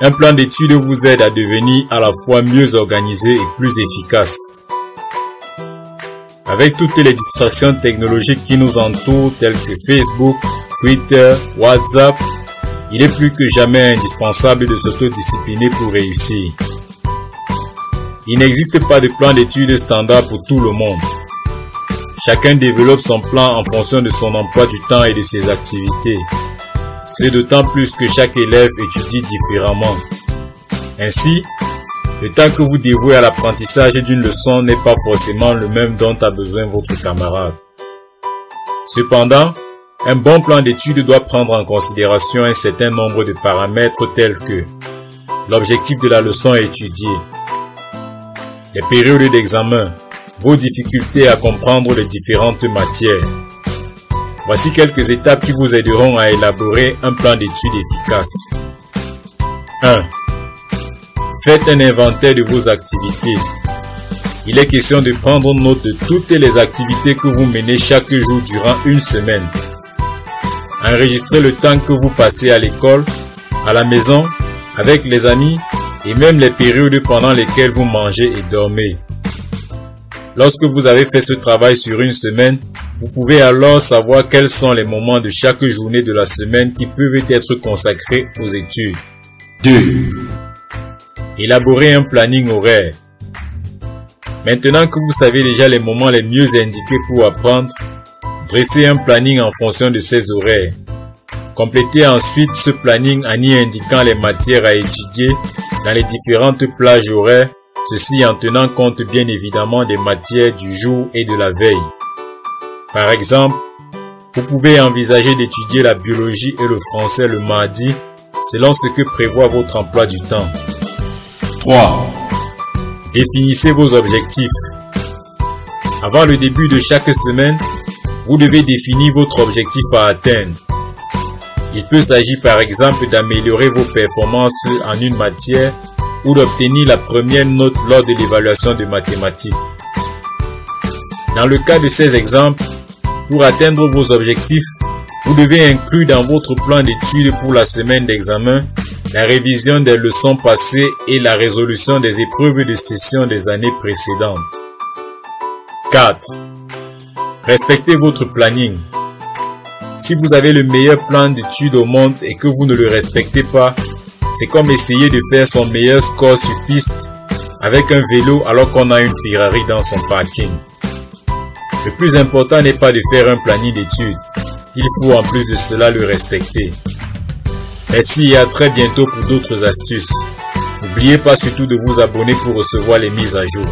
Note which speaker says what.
Speaker 1: Un plan d'études vous aide à devenir à la fois mieux organisé et plus efficace. Avec toutes les distractions technologiques qui nous entourent telles que Facebook, Twitter, WhatsApp, il est plus que jamais indispensable de s'autodiscipliner pour réussir. Il n'existe pas de plan d'études standard pour tout le monde. Chacun développe son plan en fonction de son emploi du temps et de ses activités. C'est d'autant plus que chaque élève étudie différemment. Ainsi, le temps que vous dévouez à l'apprentissage d'une leçon n'est pas forcément le même dont a besoin votre camarade. Cependant, un bon plan d'études doit prendre en considération un certain nombre de paramètres tels que l'objectif de la leçon à étudier, les périodes d'examen, vos difficultés à comprendre les différentes matières. Voici quelques étapes qui vous aideront à élaborer un plan d'études efficace. 1. Faites un inventaire de vos activités. Il est question de prendre note de toutes les activités que vous menez chaque jour durant une semaine. Enregistrez le temps que vous passez à l'école, à la maison, avec les amis et même les périodes pendant lesquelles vous mangez et dormez. Lorsque vous avez fait ce travail sur une semaine, vous pouvez alors savoir quels sont les moments de chaque journée de la semaine qui peuvent être consacrés aux études. 2. Élaborez un planning horaire. Maintenant que vous savez déjà les moments les mieux indiqués pour apprendre, dressez un planning en fonction de ces horaires. Complétez ensuite ce planning en y indiquant les matières à étudier dans les différentes plages horaires, ceci en tenant compte bien évidemment des matières du jour et de la veille. Par exemple, vous pouvez envisager d'étudier la biologie et le français le mardi selon ce que prévoit votre emploi du temps. 3. Définissez vos objectifs. Avant le début de chaque semaine, vous devez définir votre objectif à atteindre. Il peut s'agir par exemple d'améliorer vos performances en une matière ou d'obtenir la première note lors de l'évaluation de mathématiques. Dans le cas de ces exemples, pour atteindre vos objectifs, vous devez inclure dans votre plan d'études pour la semaine d'examen la révision des leçons passées et la résolution des épreuves de session des années précédentes. 4. Respectez votre planning. Si vous avez le meilleur plan d'études au monde et que vous ne le respectez pas, c'est comme essayer de faire son meilleur score sur piste avec un vélo alors qu'on a une Ferrari dans son parking. Le plus important n'est pas de faire un planning d'études, il faut en plus de cela le respecter. Merci et à très bientôt pour d'autres astuces. N'oubliez pas surtout de vous abonner pour recevoir les mises à jour.